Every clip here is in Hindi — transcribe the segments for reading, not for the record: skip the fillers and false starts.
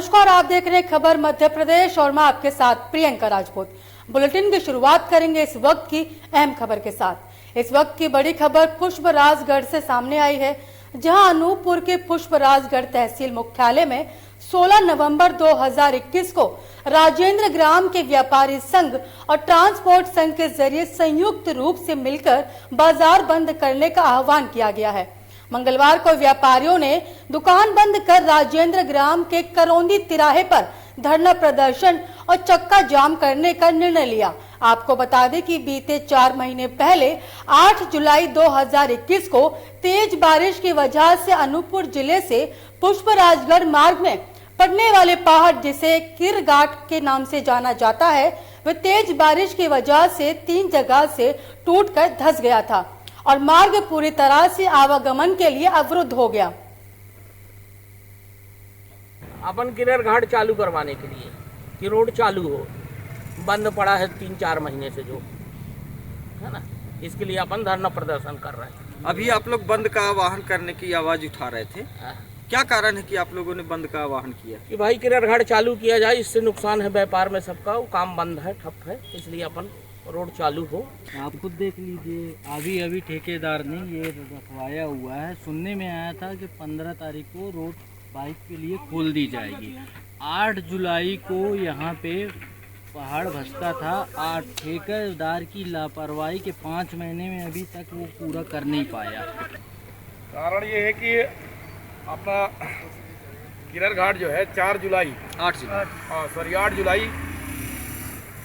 नमस्कार, आप देख रहे हैं खबर मध्य प्रदेश और मैं आपके साथ प्रियंका राजपूत। बुलेटिन की शुरुआत करेंगे इस वक्त की अहम खबर के साथ। इस वक्त की बड़ी खबर पुष्पराजगढ़ से सामने आई है, जहां अनूपपुर के पुष्पराजगढ़ तहसील मुख्यालय में 16 नवंबर 2021 को राजेंद्र ग्राम के व्यापारी संघ और ट्रांसपोर्ट संघ के जरिए संयुक्त रूप से मिलकर बाजार बंद करने का आह्वान किया गया है। मंगलवार को व्यापारियों ने दुकान बंद कर राजेंद्र ग्राम के करौंदी तिराहे पर धरना प्रदर्शन और चक्का जाम करने का निर्णय लिया। आपको बता दें कि बीते 4 महीने पहले 8 जुलाई 2021 को तेज बारिश की वजह से अनूपपुर जिले से पुष्पराजगढ़ मार्ग में पड़ने वाले पहाड़, जिसे किरघाट के नाम से जाना जाता है, वह तेज बारिश की वजह से 3 जगह से टूटकर धंस गया था और मार्ग पूरी तरह से आवागमन के लिए अवरुद्ध हो गया। अपन किरघाट चालू करवाने के लिए कि रोड चालू हो, बंद पड़ा है 3-4 महीने से, जो है ना, इसके लिए अपन धरना प्रदर्शन कर रहे हैं। अभी आप लोग बंद का आह्वान करने की आवाज उठा रहे थे, क्या कारण है कि आप लोगों ने बंद का आह्वान किया? कि भाई किरघाट चालू किया जाए, इससे नुकसान है व्यापार में सबका, वो काम बंद है, ठप है, इसलिए अपन रोड चालू हो। आप खुद देख लीजिए, अभी ठेकेदार ने ये रखवाया हुआ है। सुनने में आया था कि 15 तारीख को रोड बाइक के लिए खोल दी जाएगी। 8 जुलाई को यहाँ पे पहाड़ धंसता था। 8 ठेकेदार की लापरवाही के 5 महीने में अभी तक वो पूरा कर नहीं पाया। कारण ये है कि अपना किरघाट जो है 8 जुलाई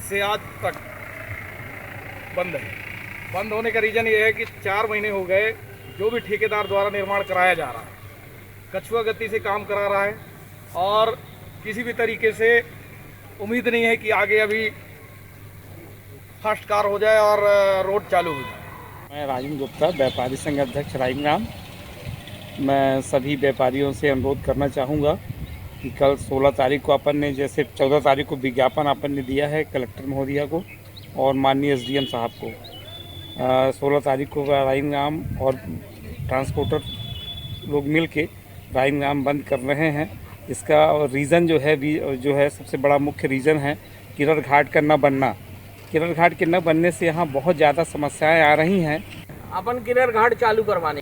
से आज तक बंद है। बंद होने का रीज़न ये है कि 4 महीने हो गए, जो भी ठेकेदार द्वारा निर्माण कराया जा रहा है कछुआ गति से काम करा रहा है और किसी भी तरीके से उम्मीद नहीं है कि आगे अभी फास्ट कार हो जाए और रोड चालू हो जाए। मैं राजेंद्र गुप्ता, व्यापारी संघ अध्यक्ष राजेंद्र। मैं सभी व्यापारियों से अनुरोध करना चाहूँगा कि कल 16 तारीख को अपन ने, जैसे 14 तारीख को विज्ञापन अपन ने दिया है कलेक्टर महोदया को और माननीय एसडीएम साहब को, 16 तारीख को राइमग्राम और ट्रांसपोर्टर लोग मिल के राइमग्राम बंद कर रहे हैं। इसका रीज़न जो है सबसे बड़ा मुख्य रीज़न है किरघाट का न बनना। किरघाट के न बनने से यहाँ बहुत ज़्यादा समस्याएं आ रही हैं। अपन किरघाट चालू करवाने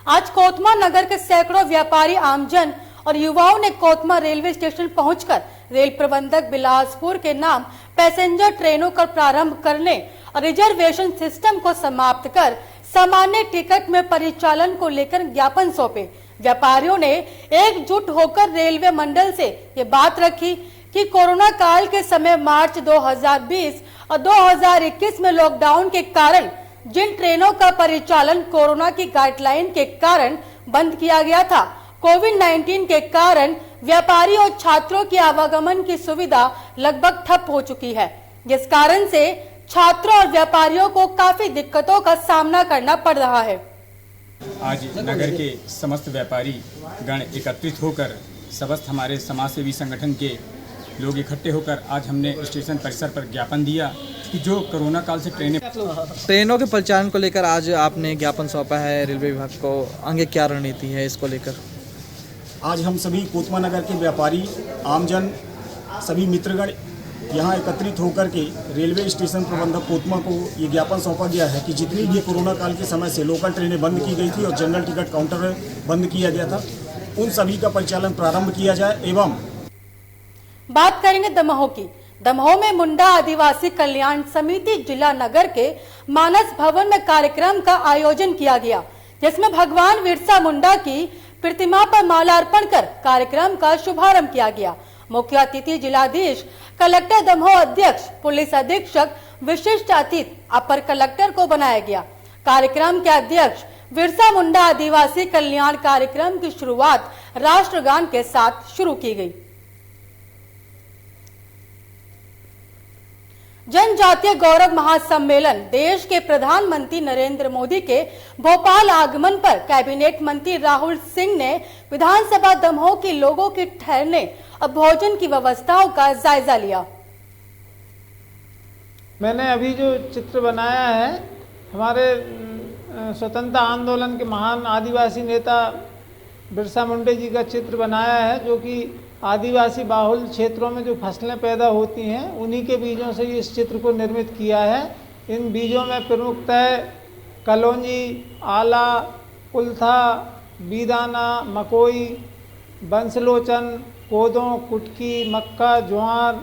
आज कोतमा नगर के सैकड़ों व्यापारी, आमजन और युवाओं ने कोतमा रेलवे स्टेशन पहुंचकर रेल प्रबंधक बिलासपुर के नाम पैसेंजर ट्रेनों का प्रारंभ करने और रिजर्वेशन सिस्टम को समाप्त कर सामान्य टिकट में परिचालन को लेकर ज्ञापन सौंपे। व्यापारियों ने एकजुट होकर रेलवे मंडल से ये बात रखी कि कोरोना काल के समय मार्च 2020 और 2021 में लॉकडाउन के कारण जिन ट्रेनों का परिचालन कोरोना की गाइडलाइन के कारण बंद किया गया था, कोविड-19 के कारण व्यापारी और छात्रों की आवागमन की सुविधा लगभग ठप हो चुकी है, जिस कारण से छात्रों और व्यापारियों को काफी दिक्कतों का सामना करना पड़ रहा है। आज नगर के समस्त व्यापारी गण एकत्रित होकर समस्त हमारे समाज सेवी संगठन के लोग इकट्ठे होकर आज हमने स्टेशन परिसर पर ज्ञापन दिया कि जो कोरोना काल से ट्रेनों के परिचालन को लेकर आज आपने ज्ञापन सौंपा है रेलवे विभाग को। आगे क्या रणनीति है इसको लेकर? आज हम सभी कोतमा नगर के व्यापारी, आमजन, सभी मित्रगण यहाँ एकत्रित होकर के रेलवे स्टेशन प्रबंधक कोतमा को ये ज्ञापन सौंपा गया है कि जितनी भी कोरोना काल के समय से लोकल ट्रेनें बंद की गई थी और जनरल टिकट काउंटर बंद किया गया था, उन सभी का परिचालन प्रारंभ किया जाए। एवं बात करेंगे दमोह की। दमोह में मुंडा आदिवासी कल्याण समिति जिला नगर के मानस भवन में कार्यक्रम का आयोजन किया गया, जिसमें भगवान बिरसा मुंडा की प्रतिमा पर माल्यार्पण कर कार्यक्रम का शुभारंभ किया गया। मुख्य अतिथि जिलाधीश, कलेक्टर दमोह, अध्यक्ष, पुलिस अधीक्षक, विशिष्ट अतिथि अपर कलेक्टर को बनाया गया। कार्यक्रम के अध्यक्ष बिरसा मुंडा आदिवासी कल्याण कार्यक्रम की शुरुआत राष्ट्रगान के साथ शुरू की गई। जनजातीय गौरव महासम्मेलन देश के प्रधानमंत्री नरेंद्र मोदी के भोपाल आगमन पर कैबिनेट मंत्री राहुल सिंह ने विधानसभा दमोह के लोगों के ठहरने और भोजन की व्यवस्थाओं का जायजा लिया। मैंने अभी जो चित्र बनाया है, हमारे स्वतंत्रता आंदोलन के महान आदिवासी नेता बिरसा मुंडा जी का चित्र बनाया है, जो कि आदिवासी बाहुल क्षेत्रों में जो फसलें पैदा होती हैं उन्हीं के बीजों से इस चित्र को निर्मित किया है। इन बीजों में प्रमुखतः कलौंजी, आला, कुल्था, बीदाना, मकोई, बंसलोचन, कोदों, कुटकी, मक्का, ज्वार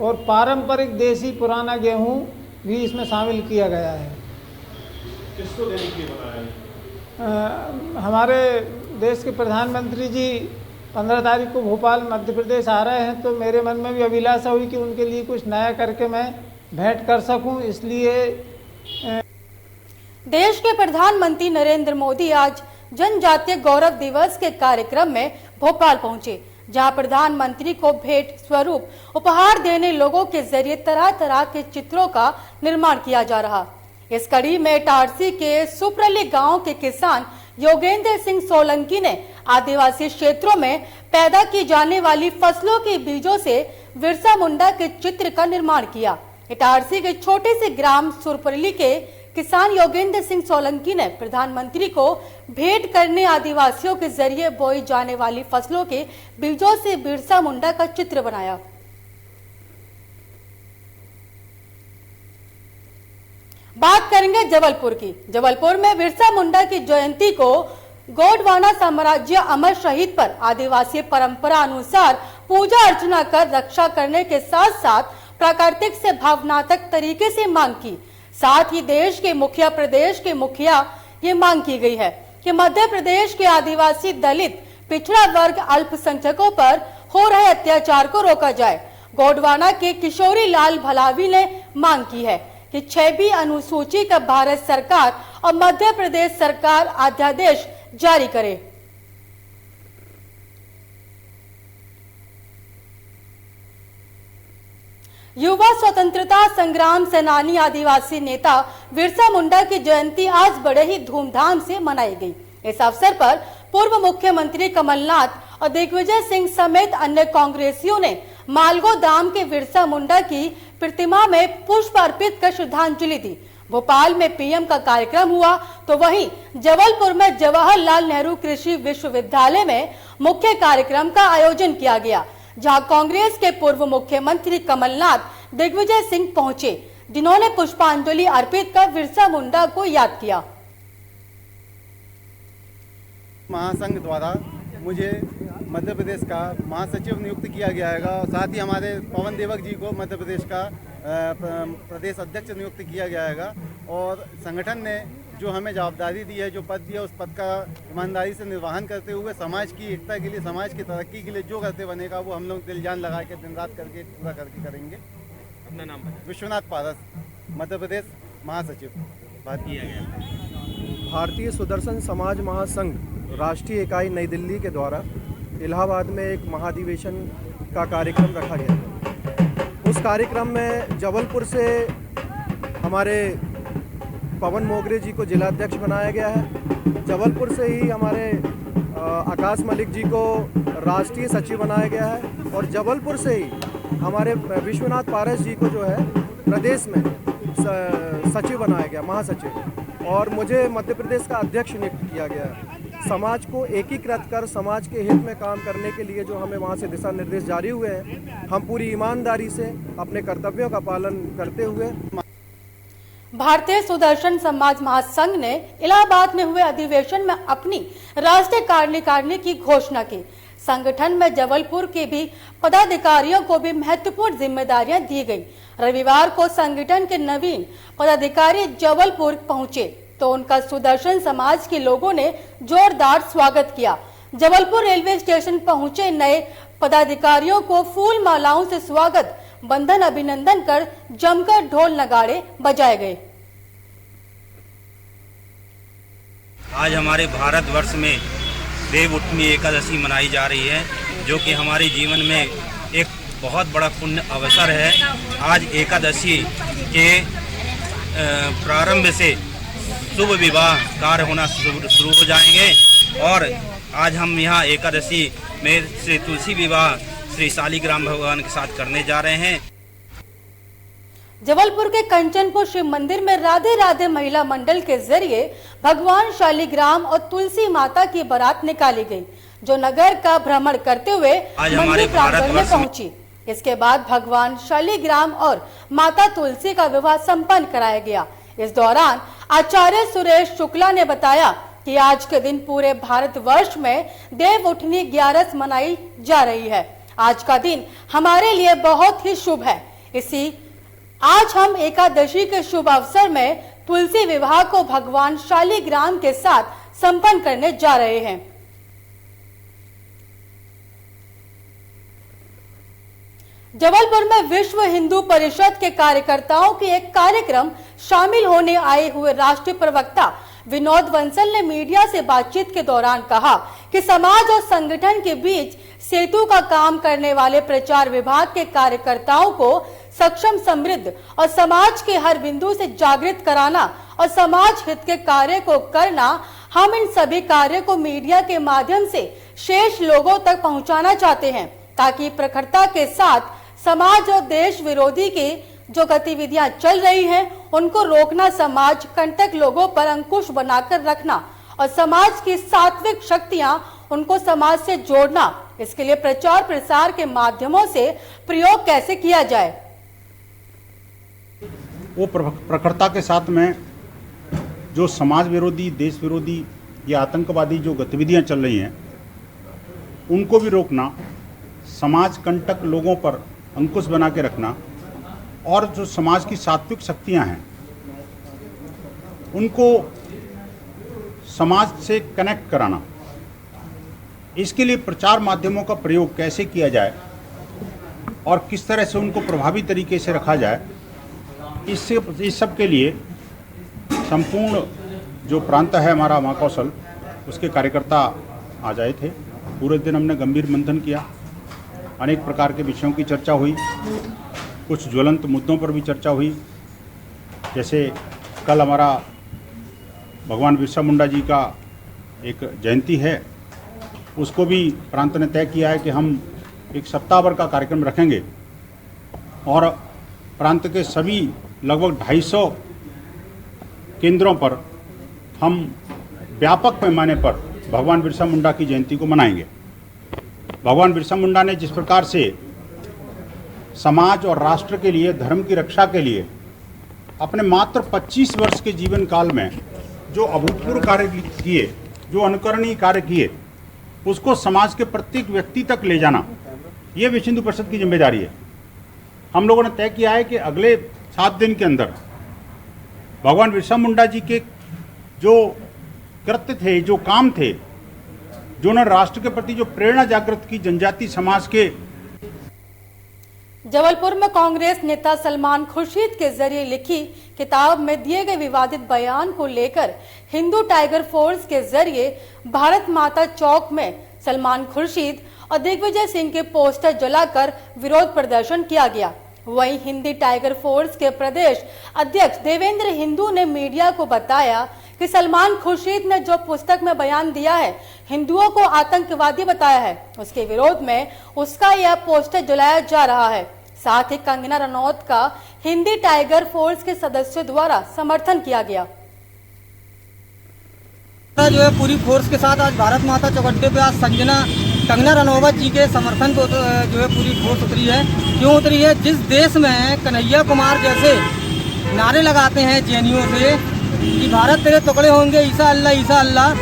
और पारंपरिक देसी पुराना गेहूं भी इसमें शामिल किया गया है। किसको देने के लिए बनाया है? हमारे देश के प्रधानमंत्री जी 15 तारीख को भोपाल मध्य प्रदेश आ रहे हैं, तो मेरे मन में भी अभिलाषा हुई कि उनके लिए कुछ नया करके मैं भेंट कर सकूं, इसलिए देश के प्रधानमंत्री नरेंद्र मोदी आज जनजातीय गौरव दिवस के कार्यक्रम में भोपाल पहुंचे, जहां प्रधानमंत्री को भेंट स्वरूप उपहार देने लोगों के जरिए तरह तरह के चित्रों का निर्माण किया जा रहा। इस कड़ी में इटारसी के सुप्रली गांव के किसान योगेंद्र सिंह सोलंकी ने आदिवासी क्षेत्रों में पैदा की जाने वाली फसलों के बीजों से बिरसा मुंडा के चित्र का निर्माण किया। इटारसी के छोटे से ग्राम सुरपरली के किसान योगेंद्र सिंह सोलंकी ने प्रधानमंत्री को भेंट करने आदिवासियों के जरिए बोई जाने वाली फसलों के बीजों से बिरसा मुंडा का चित्र बनाया। बात करेंगे जबलपुर की। जबलपुर में बिरसा मुंडा की जयंती को गोंडवाना साम्राज्य अमर शहीद पर आदिवासी परंपरा अनुसार पूजा अर्चना कर रक्षा करने के साथ साथ प्राकृतिक से भावनात्मक तरीके से मांग की। साथ ही देश के मुखिया, प्रदेश के मुखिया ये मांग की गई है कि मध्य प्रदेश के आदिवासी, दलित, पिछड़ा वर्ग, अल्पसंख्यकों पर हो रहे अत्याचार को रोका जाए। गोंडवाना के किशोरी लाल भलावी ने मांग की है कि 6वीं अनुसूची का भारत सरकार और मध्य प्रदेश सरकार अध्यादेश जारी करे। युवा स्वतंत्रता संग्राम सेनानी आदिवासी नेता बिरसा मुंडा की जयंती आज बड़े ही धूमधाम से मनाई गई। इस अवसर पर पूर्व मुख्यमंत्री कमलनाथ और दिग्विजय सिंह समेत अन्य कांग्रेसियों ने मालगो धाम के बिरसा मुंडा की प्रतिमा में पुष्प अर्पित कर श्रद्धांजलि दी। भोपाल में पीएम का कार्यक्रम हुआ तो वहीं जबलपुर में जवाहरलाल नेहरू कृषि विश्वविद्यालय में मुख्य कार्यक्रम का आयोजन किया गया, जहां कांग्रेस के पूर्व मुख्यमंत्री कमलनाथ, दिग्विजय सिंह पहुंचे, जिन्होंने पुष्पांजलि अर्पित कर बिरसा मुंडा को याद किया। महासंघ द्वारा मुझे मध्य प्रदेश का महासचिव नियुक्त किया गया है और साथ ही हमारे पवन देवक जी को मध्य प्रदेश का प्रदेश अध्यक्ष नियुक्त किया गया है और संगठन ने जो हमें जवाबदारी दी है, जो पद दिया, उस पद का ईमानदारी से निर्वहन करते हुए समाज की एकता के लिए, समाज की तरक्की के लिए जो करते बनेगा वो हम लोग दिल जान लगा के दिन रात करके पूरा करके करेंगे। अपना नाम बताएं। विश्वनाथ पारस, मध्य प्रदेश महासचिव। बात किया गया। भारतीय सुदर्शन समाज महासंघ राष्ट्रीय इकाई नई दिल्ली के द्वारा इलाहाबाद में एक महाधिवेशन का कार्यक्रम रखा गया। उस कार्यक्रम में जबलपुर से हमारे पवन मोगरे जी को जिलाध्यक्ष बनाया गया है। जबलपुर से ही हमारे आकाश मलिक जी को राष्ट्रीय सचिव बनाया गया है और जबलपुर से ही हमारे विश्वनाथ पारस जी को जो है प्रदेश में सचिव बनाया गया, महासचिव, और मुझे मध्य प्रदेश का अध्यक्ष नियुक्त किया गया है। समाज को एकीकृत कर समाज के हित में काम करने के लिए जो हमें वहाँ से दिशा निर्देश जारी हुए हैं, हम पूरी ईमानदारी से अपने कर्तव्यों का पालन करते हुए। भारतीय सुदर्शन समाज महासंघ ने इलाहाबाद में हुए अधिवेशन में अपनी राष्ट्रीय कार्यकारिणी की घोषणा की। संगठन में जबलपुर के भी पदाधिकारियों को भी महत्वपूर्ण जिम्मेदारियां दी गई। रविवार को संगठन के नवीन पदाधिकारी जबलपुर पहुंचे तो उनका सुदर्शन समाज के लोगों ने जोरदार स्वागत किया। जबलपुर रेलवे स्टेशन पहुंचे नए पदाधिकारियों को फूल मालाओं से स्वागत, बंधन, अभिनंदन कर जमकर ढोल नगाड़े बजाए गए। आज हमारे भारतवर्ष में देवउठनी एकादशी मनाई जा रही है, जो कि हमारे जीवन में एक बहुत बड़ा पुण्य अवसर है। आज एकादशी के प्रारंभ से शुभ विवाह कार्य होना शुरू हो जाएंगे और आज हम यहाँ एकादशी में श्री तुलसी विवाह श्री शालिग्राम भगवान के साथ करने जा रहे हैं। जबलपुर के कंचनपुर शिव मंदिर में राधे राधे महिला मंडल के जरिए भगवान शालिग्राम और तुलसी माता की बारात निकाली गई। जो नगर का भ्रमण करते हुए आज हमारे मंदिर प्रांगण में भारतवर्ष में पहुंची। इसके बाद भगवान शालिग्राम और माता तुलसी का विवाह संपन्न कराया गया। इस दौरान आचार्य सुरेश शुक्ला ने बताया कि आज के दिन पूरे भारतवर्ष में देव उठनी 11 मनाई जा रही है। आज का दिन हमारे लिए बहुत ही शुभ है। आज हम एकादशी के शुभ अवसर में तुलसी विवाह को भगवान शालिग्राम के साथ संपन्न करने जा रहे हैं। जबलपुर में विश्व हिंदू परिषद के कार्यकर्ताओं के एक कार्यक्रम शामिल होने आए हुए राष्ट्रीय प्रवक्ता विनोद बंसल ने मीडिया से बातचीत के दौरान कहा कि समाज और संगठन के बीच सेतु का काम करने वाले प्रचार विभाग के कार्यकर्ताओं को सक्षम, समृद्ध और समाज के हर बिंदु से जागृत कराना और समाज हित के कार्य को करना। हम इन सभी कार्य को मीडिया के माध्यम से शेष लोगों तक पहुंचाना चाहते हैं ताकि प्रखरता के साथ समाज और देश विरोधी की जो गतिविधियां चल रही हैं उनको रोकना, समाज कंटक लोगों पर अंकुश बनाकर रखना और समाज की सात्विक शक्तियां उनको समाज से जोड़ना। इसके लिए प्रचार प्रसार के माध्यमों से प्रयोग कैसे किया जाए, वो प्रखरता के साथ में जो समाज विरोधी, देश विरोधी या आतंकवादी जो गतिविधियां चल रही हैं उनको भी रोकना, समाज कंटक लोगों पर अंकुश बना के रखना और जो समाज की सात्विक शक्तियां हैं उनको समाज से कनेक्ट कराना। इसके लिए प्रचार माध्यमों का प्रयोग कैसे किया जाए और किस तरह से उनको प्रभावी तरीके से रखा जाए, इस सब के लिए संपूर्ण जो प्रांत है हमारा महाकौशल, उसके कार्यकर्ता आज आए थे। पूरे दिन हमने गंभीर मंथन किया, अनेक प्रकार के विषयों की चर्चा हुई, कुछ ज्वलंत मुद्दों पर भी चर्चा हुई। जैसे कल हमारा भगवान बिरसा मुंडा जी का एक जयंती है, उसको भी प्रांत ने तय किया है कि हम एक सप्ताह भर का कार्यक्रम रखेंगे और प्रांत के सभी लगभग 250 केंद्रों पर हम व्यापक पैमाने पर भगवान बिरसा मुंडा की जयंती को मनाएंगे। भगवान बिरसा मुंडा ने जिस प्रकार से समाज और राष्ट्र के लिए, धर्म की रक्षा के लिए अपने मात्र 25 वर्ष के जीवन काल में जो अभूतपूर्व कार्य किए, जो अनुकरणीय कार्य किए, उसको समाज के प्रत्येक व्यक्ति तक ले जाना, ये विश्व हिंदू परिषद की जिम्मेदारी है। हम लोगों ने तय किया है कि अगले 7 दिन के अंदर भगवान बिरसा मुंडा जी के जो कृत्य थे, जो काम थे, जो उन्होंने राष्ट्र के प्रति जो प्रेरणा जागृत की जनजाति समाज के। जबलपुर में कांग्रेस नेता सलमान खुर्शीद के जरिए लिखी किताब में दिए गए विवादित बयान को लेकर हिंदू टाइगर फोर्स के जरिए भारत माता चौक में सलमान खुर्शीद और दिग्विजय सिंह के पोस्टर जलाकर विरोध प्रदर्शन किया गया। वहीं हिंदी टाइगर फोर्स के प्रदेश अध्यक्ष देवेंद्र हिंदू ने मीडिया को बताया कि सलमान खुर्शीद ने जो पुस्तक में बयान दिया है, हिंदुओं को आतंकवादी बताया है, उसके विरोध में उसका यह पोस्टर जलाया जा रहा है। साथ ही कंगना रनौत का हिंदी टाइगर फोर्स के सदस्यों द्वारा समर्थन किया गया। जो है पूरी फोर्स के साथ आज भारत माता चौकट्टे पे आज कंगना रनौत जी के समर्थन को जो है पूरी फोर्स उतरी है। क्यों उतरी है? जिस देश में कन्हैया कुमार जैसे नारे लगाते हैं जेएनयू से कि भारत तेरे टुकड़े होंगे, ईसा अल्लाह,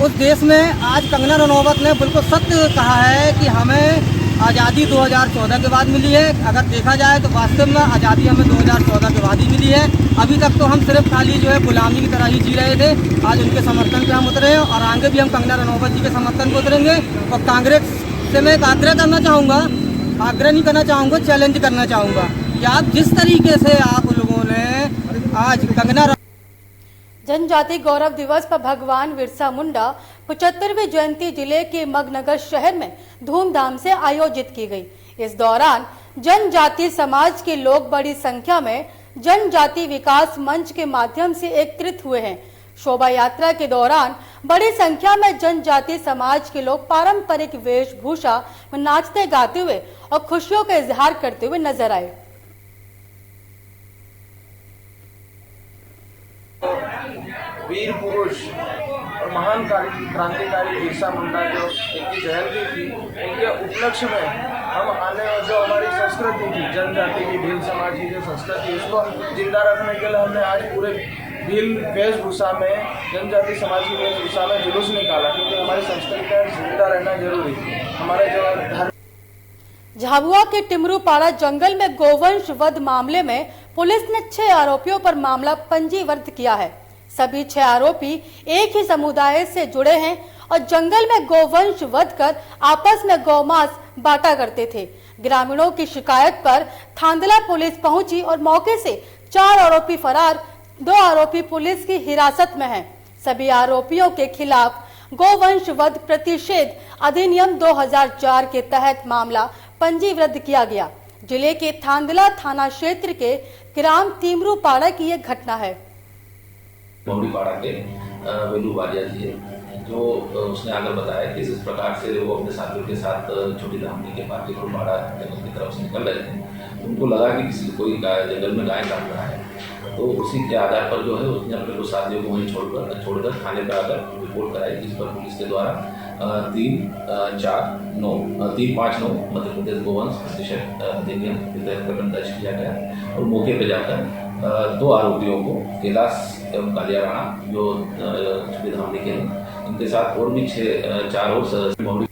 उस देश में आज कंगना रनौत ने बिल्कुल सत्य कहा है कि हमें आज़ादी 2014 के बाद मिली है। अगर देखा जाए तो वास्तव में आज़ादी हमें 2014 के बाद ही मिली है। अभी तक तो हम सिर्फ खाली जो है गुलामी की तरह ही जी रहे थे। आज उनके समर्थन पे हम उतरे हैं और आगे भी हम कंगना रनौत जी के समर्थन पे उतरेंगे। और कांग्रेस से मैं एक आग्रह करना चाहूँगा, आग्रह नहीं करना चाहूँगा, चैलेंज करना चाहूँगा कि आप जिस तरीके से आप लोगों ने आज कंगना जनजाति गौरव दिवस पर भगवान बिरसा मुंडा 75वीं जयंती जिले के मगनगर शहर में धूमधाम से आयोजित की गई। इस दौरान जनजाति समाज के लोग बड़ी संख्या में जनजाति विकास मंच के माध्यम से एकत्रित हुए हैं। शोभा यात्रा के दौरान बड़ी संख्या में जनजाति समाज के लोग पारंपरिक वेशभूषा में नाचते गाते हुए और खुशियों का इजहार करते हुए नजर आए। वीर पुरुष और महान क्रांतिकारी बिरसा मुंडा जो इनकी जयंती थी, उनके उपलक्ष्य में हम आने और जो हमारी संस्कृति थी, जनजाति की भील समाज की जो संस्कृति, उसको जिंदा रखने के लिए हमने आज पूरे भील वेशभूषा में, जनजाति समाज की वेशभूषा में जुलूस निकाला, क्योंकि हमारी संस्कृति का जिंदा रहना जरूरी है। हमारे जो धर्म झाबुआ के टिमरूपाड़ा जंगल में गोवंश वध मामले में पुलिस ने 6 आरोपियों पर मामला पंजीबद्ध किया है। सभी 6 आरोपी एक ही समुदाय से जुड़े हैं और जंगल में गोवंश वध कर आपस में गौमांस बांटा करते थे। ग्रामीणों की शिकायत पर थांदला पुलिस पहुंची और मौके से 4 आरोपी फरार, 2 आरोपी पुलिस की हिरासत में हैं। सभी आरोपियों के खिलाफ गोवंश वध प्रतिषेध अधिनियम 2004 के तहत मामला पंजीबद्ध किया गया। जिले के थांदला थाना क्षेत्र के ग्राम टीमरूपाड़ा की यह घटना है। मौड़ीपाड़ा के वेलू वालिया जी है, जो उसने आगे बताया कि इस प्रकार से वो अपने साथियों के साथ छोटी धामनी के पास टीमरूपाड़ा जंगल की तरफ से निकल रहे थे। उनको लगा कि किसी कोई जंगल में गाय काट रहा है, तो उसी के आधार पर जो है उसने अपने कुछ साथियों को वहीं छोड़कर थाने पर आकर रिपोर्ट कराई, जिस पर पुलिस के द्वारा 359 मध्य प्रदेश गोवंश प्रतिषेध अधिनियम के तहत प्रकरण दर्ज किया गया और मौके पर जाकर 2 आरोपियों को कैलाश एवं कालिया राणा जो छोटी धामनी के हैं, इनके साथ और भी 4 और सदस्य।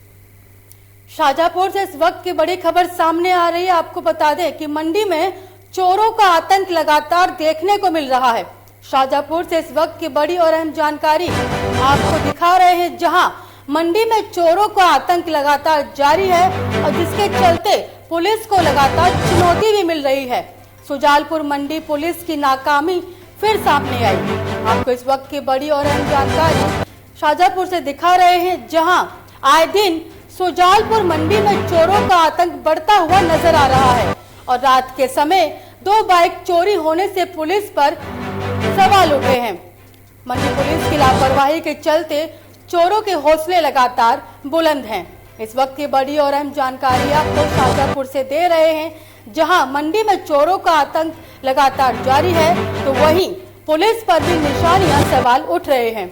शाजापुर से इस वक्त की बड़ी खबर सामने आ रही है। आपको बता दें कि मंडी में चोरों का आतंक लगातार देखने को मिल रहा है। शाजापुर से इस वक्त की बड़ी और अहम जानकारी आपको दिखा रहे हैं, जहां मंडी में चोरों का आतंक लगातार जारी है और जिसके चलते पुलिस को लगातार चुनौती भी मिल रही है। सुजालपुर मंडी पुलिस की नाकामी फिर सामने आई। आपको इस वक्त की बड़ी और अहम जानकारी शाजापुर से दिखा रहे हैं, जहां आए दिन सुजालपुर मंडी में चोरों का आतंक बढ़ता हुआ नजर आ रहा है और रात के समय 2 बाइक चोरी होने से पुलिस पर सवाल उठे हैं। मंडी पुलिस की लापरवाही के चलते चोरों के हौसले लगातार बुलंद हैं। इस वक्त की बड़ी और अहम जानकारी आपको शाजापुर से दे रहे हैं, जहां मंडी में चोरों का आतंक लगातार जारी है, तो वहीं पुलिस पर भी निशानियां सवाल उठ रहे हैं।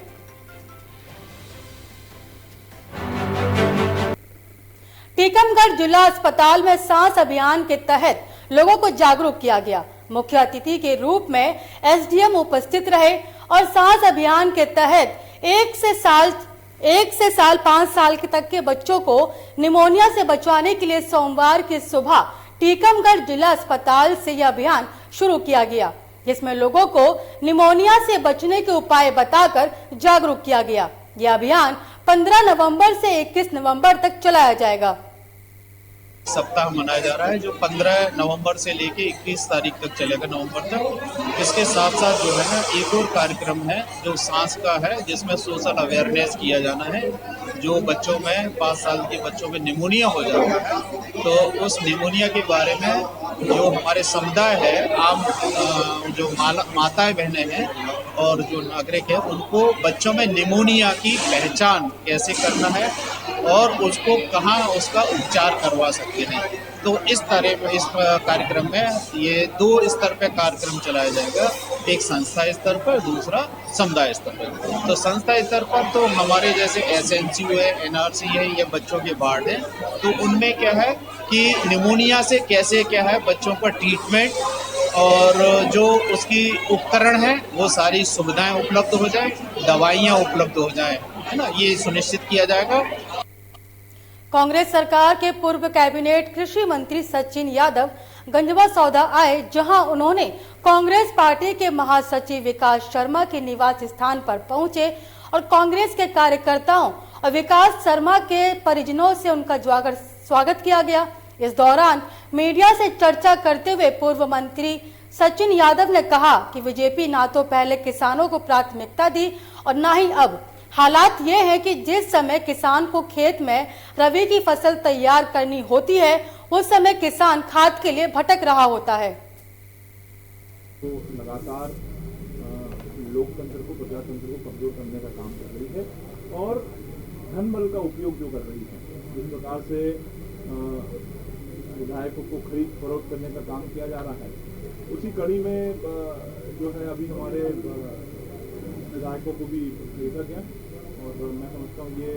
टीकमगढ़ जिला अस्पताल में सांस अभियान के तहत लोगों को जागरूक किया गया। मुख्य अतिथि के रूप में एसडीएम उपस्थित रहे और सांस अभियान के तहत 1 से 5 साल तक के बच्चों को निमोनिया से बचाने के लिए सोमवार की सुबह टीकमगढ़ जिला अस्पताल से यह अभियान शुरू किया गया, जिसमें लोगों को निमोनिया से बचने के उपाय बताकर जागरूक किया गया। यह अभियान 15 नवंबर से 21 नवंबर तक चलाया जाएगा। सप्ताह मनाया जा रहा है, जो 15 नवंबर से लेके 21 तारीख तक चलेगा, नवंबर तक। इसके साथ साथ जो है ना एक और कार्यक्रम है जो सांस का है, जिसमें सोशल अवेयरनेस किया जाना है। जो बच्चों में 5 साल के बच्चों में निमोनिया हो जाता है, तो उस निमोनिया के बारे में जो हमारे समुदाय है, आम जो माताएं बहनें हैं और जो नागरिक है, उनको बच्चों में निमोनिया की पहचान कैसे करना है और उसको कहाँ उसका उपचार करवा सकते हैं। तो इस कार्यक्रम में ये 2 स्तर पे कार्यक्रम चलाया जाएगा, एक संस्था स्तर पर, दूसरा समुदाय स्तर पर। तो संस्था स्तर पर तो हमारे जैसे एसएनसीयू है, एनआरसी है, ये बच्चों के वार्ड है, तो उनमें क्या है कि निमोनिया से कैसे क्या है बच्चों पर ट्रीटमेंट और जो उसकी उपकरण है वो सारी सुविधाएं उपलब्ध हो जाए, दवाइयाँ उपलब्ध हो जाए, है ना, ये सुनिश्चित किया जाएगा। कांग्रेस सरकार के पूर्व कैबिनेट कृषि मंत्री सचिन यादव गंजवा सौदा आए, जहां उन्होंने कांग्रेस पार्टी के महासचिव विकास शर्मा के निवास स्थान पर पहुंचे और कांग्रेस के कार्यकर्ताओं और विकास शर्मा के परिजनों से उनका स्वागत किया गया। इस दौरान मीडिया से चर्चा करते हुए पूर्व मंत्री सचिन यादव ने कहा कि बीजेपी ना तो पहले किसानों को प्राथमिकता दी और ना ही अब। हालात ये है कि जिस समय किसान को खेत में रबी की फसल तैयार करनी होती है, उस समय किसान खाद के लिए भटक रहा होता है। तो लगातार लोकतंत्र को, प्रजातंत्र को कमजोर करने का काम कर रही है और धन बल का उपयोग जो कर रही है, जिस प्रकार से विधायकों को खरीद फरोख्त करने का काम किया जा रहा है, उसी कड़ी में जो है अभी हमारे विधायकों को भी भेजा गया और मैं समझता हूँ ये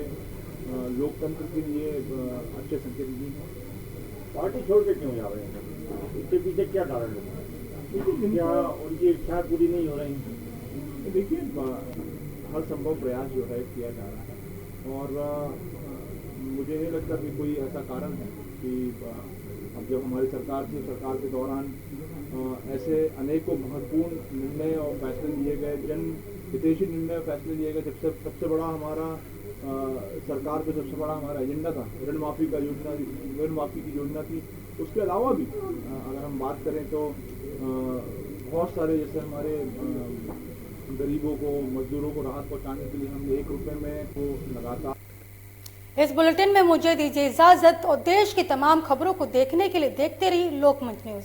लोकतंत्र के लिए अच्छे संकेत नहीं है। पार्टी छोड़ के क्यों जा रहे हैं? इसके पीछे क्या कारण है? क्या उनकी इच्छा पूरी नहीं हो रही? देखिए, हर संभव प्रयास जो है किया जा रहा है और मुझे नहीं लगता कि कोई ऐसा कारण है कि अब जब हमारी सरकार थी, सरकार के दौरान ऐसे अनेकों महत्वपूर्ण निर्णय और फैसले लिए गए, जन हितैषी निर्णय और फैसले लिए गए। सबसे बड़ा हमारा सरकार का सबसे बड़ा हमारा एजेंडा था ऋण माफ़ी की योजना थी। उसके अलावा भी अगर हम बात करें तो बहुत सारे जैसे हमारे गरीबों को, मजदूरों को राहत पहुंचाने के लिए हमने 1 रुपये में को लगातार। इस बुलेटिन में मुझे दीजिए इजाजत और देश की तमाम खबरों को देखने के लिए देखते रहिए लोकमंच न्यूज।